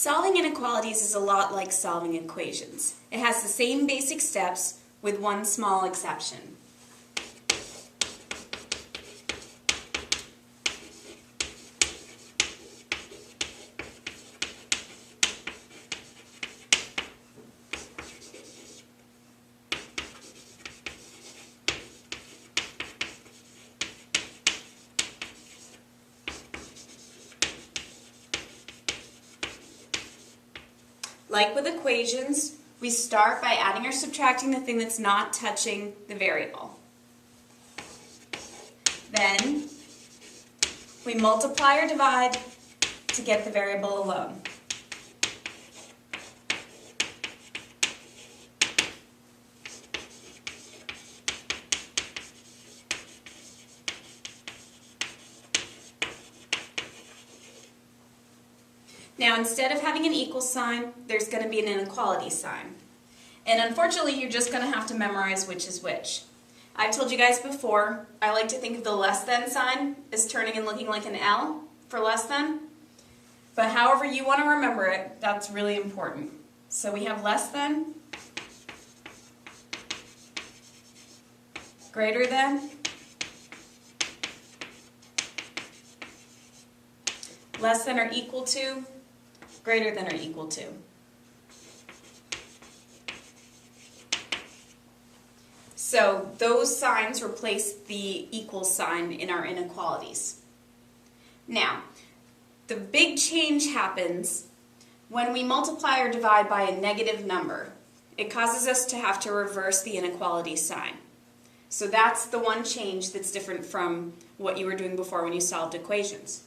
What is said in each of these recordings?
Solving inequalities is a lot like solving equations. It has the same basic steps with one small exception. Like with equations, we start by adding or subtracting the thing that's not touching the variable. Then we multiply or divide to get the variable alone. Now, instead of having an equal sign, there's going to be an inequality sign. And unfortunately, you're just going to have to memorize which is which. I've told you guys before, I like to think of the less than sign as turning and looking like an L for less than. But however you want to remember it, that's really important. So we have less than, greater than, less than or equal to, greater than or equal to. So those signs replace the equal sign in our inequalities. Now, the big change happens when we multiply or divide by a negative number. It causes us to have to reverse the inequality sign. So that's the one change that's different from what you were doing before when you solved equations.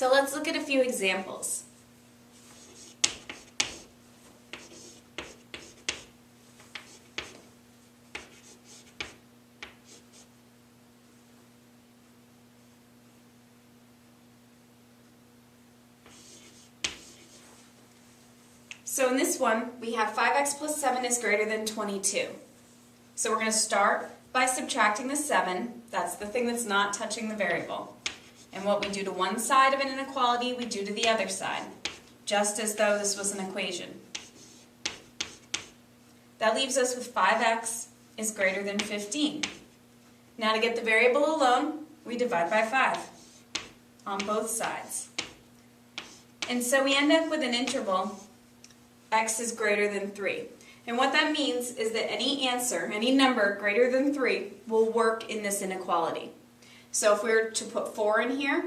So let's look at a few examples. So in this one, we have 5x plus 7 is greater than 22. So we're going to start by subtracting the 7. That's the thing that's not touching the variable. And what we do to one side of an inequality, we do to the other side, just as though this was an equation. That leaves us with 5x is greater than 15. Now to get the variable alone, we divide by 5 on both sides. And so we end up with an interval, x is greater than 3. And what that means is that any answer, any number greater than 3, will work in this inequality. So if we were to put 4 in here,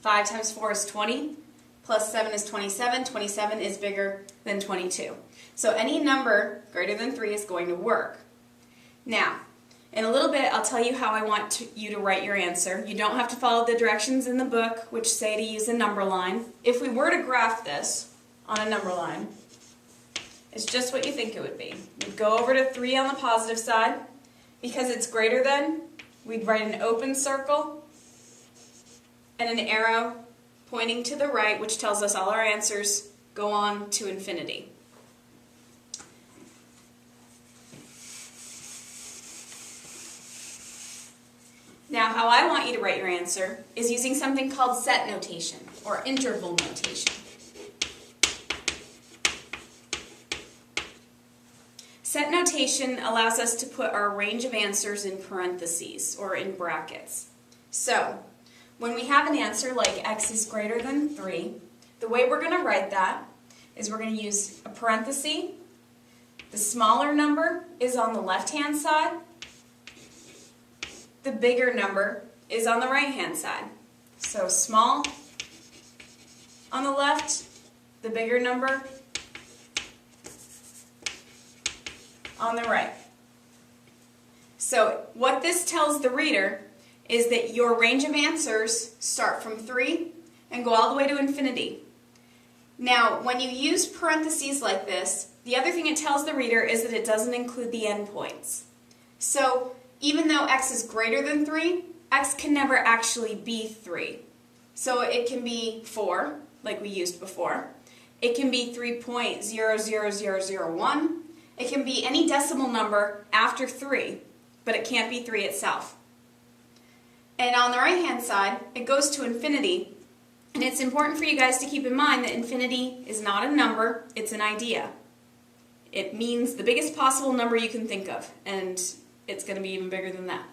5 times 4 is 20, plus 7 is 27. 27 is bigger than 22. So any number greater than 3 is going to work. Now, in a little bit, I'll tell you how I want you to write your answer. You don't have to follow the directions in the book, which say to use a number line. If we were to graph this on a number line, it's just what you think it would be. We'd go over to 3 on the positive side. Because it's greater than, we'd write an open circle and an arrow pointing to the right, which tells us all our answers go on to infinity. Now, how I want you to write your answer is using something called set notation or interval notation. Set notation allows us to put our range of answers in parentheses or in brackets. So, when we have an answer like x is greater than 3, the way we're going to write that is we're going to use a parenthesis. The smaller number is on the left-hand side. The bigger number is on the right-hand side. So small on the left, the bigger number on the right. So what this tells the reader is that your range of answers start from 3 and go all the way to infinity. Now, when you use parentheses like this, the other thing it tells the reader is that it doesn't include the endpoints. So even though x is greater than 3, x can never actually be 3. So it can be 4, like we used before. It can be 3.00001. It can be any decimal number after 3, but it can't be 3 itself. And on the right-hand side, it goes to infinity. And it's important for you guys to keep in mind that infinity is not a number, it's an idea. It means the biggest possible number you can think of, and it's going to be even bigger than that.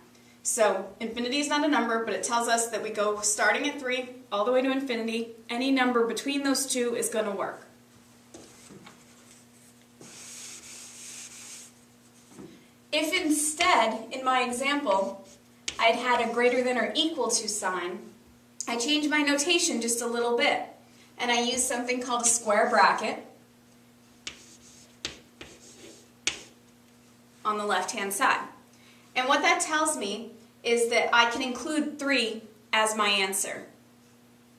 So infinity is not a number, but it tells us that we go starting at 3 all the way to infinity. Any number between those two is going to work. If instead, in my example, I'd had a greater than or equal to sign, I changed my notation just a little bit, and I used something called a square bracket on the left-hand side. And what that tells me is that I can include 3 as my answer.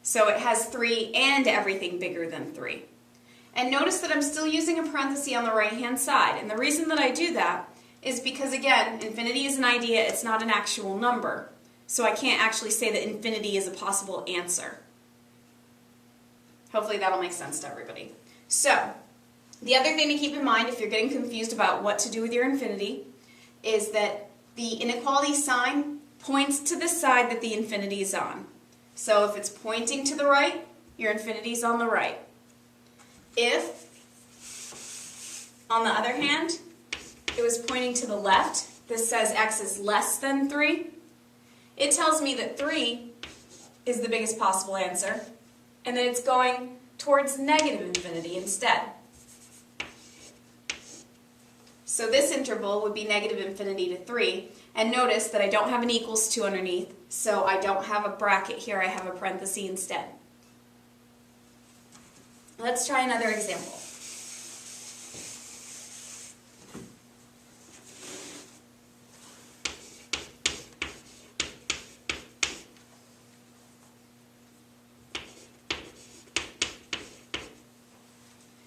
So it has 3 and everything bigger than 3. And notice that I'm still using a parenthesis on the right-hand side. And the reason that I do that is because, again, infinity is an idea, it's not an actual number. So I can't actually say that infinity is a possible answer. Hopefully that'll make sense to everybody. So, the other thing to keep in mind if you're getting confused about what to do with your infinity is that the inequality sign points to the side that the infinity is on. So if it's pointing to the right, your infinity is on the right. If, on the other hand, it was pointing to the left, this says x is less than 3, it tells me that 3 is the biggest possible answer, and that it's going towards negative infinity instead. So this interval would be negative infinity to 3, and notice that I don't have an equals to underneath, so I don't have a bracket here, I have a parenthesis instead. Let's try another example.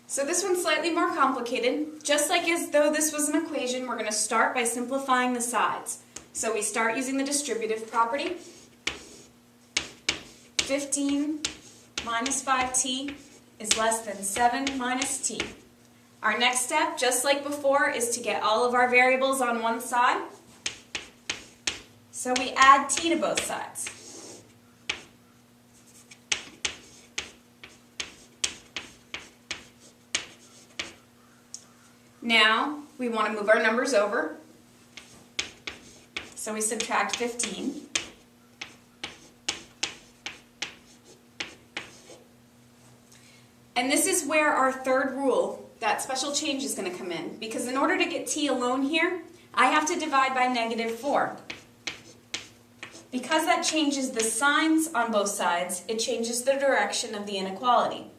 So this one's slightly more complicated. Just like as though this was an equation, we're going to start by simplifying the sides. So we start using the distributive property. 15 minus 5t is less than 7 minus t. Our next step, just like before, is to get all of our variables on one side. So we add t to both sides. Now, we want to move our numbers over. So we subtract 15. And this is where our third rule, that special change, is going to come in. Because in order to get t alone here, I have to divide by -4. Because that changes the signs on both sides, it changes the direction of the inequality.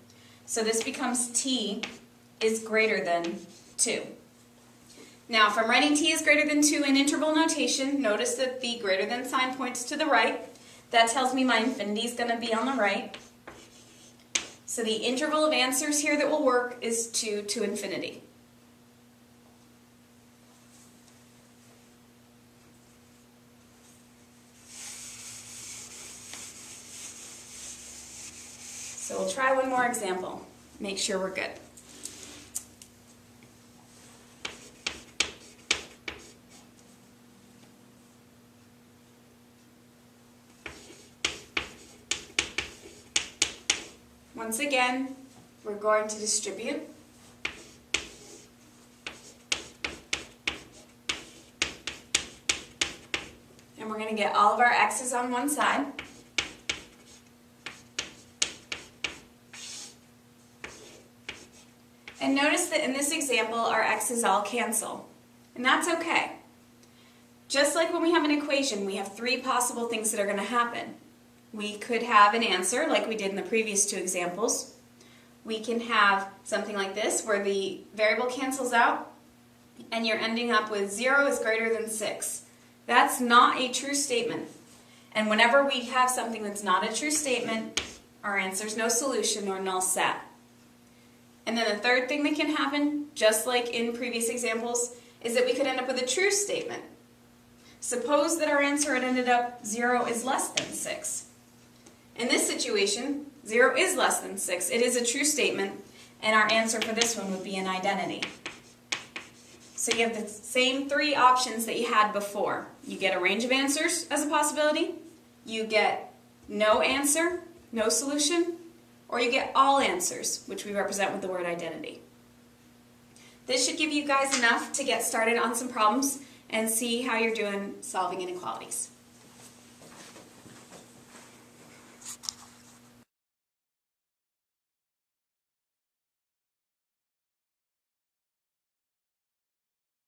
So this becomes t is greater than 2. Now, if I'm writing t is greater than 2 in interval notation, notice that the greater than sign points to the right. That tells me my infinity is going to be on the right. So the interval of answers here that will work is 2 to infinity. So we'll try one more example. Make sure we're good. Once again, we're going to distribute. And we're going to get all of our x's on one side. And notice that in this example, our x's all cancel. And that's okay. Just like when we have an equation, we have 3 possible things that are going to happen. We could have an answer, like we did in the previous 2 examples. We can have something like this, where the variable cancels out, and you're ending up with 0 is greater than 6. That's not a true statement. And whenever we have something that's not a true statement, our answer is no solution or null set. And then the third thing that can happen, just like in previous examples, is that we could end up with a true statement. Suppose that our answer had ended up 0 is less than 6. In this situation, 0 is less than 6. It is a true statement, and our answer for this one would be an identity. So you have the same 3 options that you had before. You get a range of answers as a possibility, you get no answer, no solution, or you get all answers, which we represent with the word identity. This should give you guys enough to get started on some problems and see how you're doing solving inequalities.